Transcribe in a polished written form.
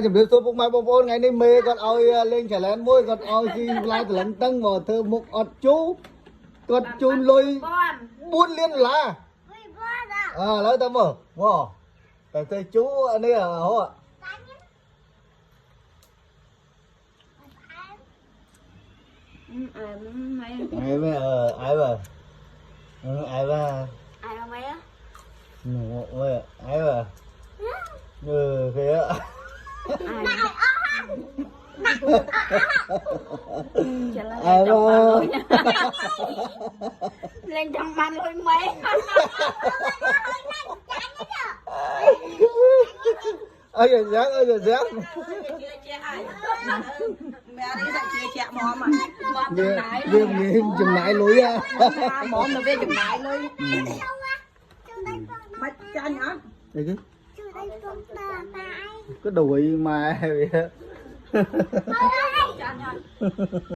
chụp được tôi mai bông bông ngày nay mê con ơi lên trả lén môi con ơi gì lại từ lần tăng vào thơ mục ọt chú con chun lôi buôn liên là lấy tao mở wow tại thầy chú anh ấy ở hố ạ ai mà ai mà ai mà ai đâu mấy á ai mà thế ạ ai mà lên trong bàn luôn mấy ơi giờ dáng ơi giờ dáng mẹ đi dạy chia chẹ mò mà viêm gì chừng nãy lối á mò là về chừng nãy luôn bắt cho nhá đây chứ cái đùi mà vậy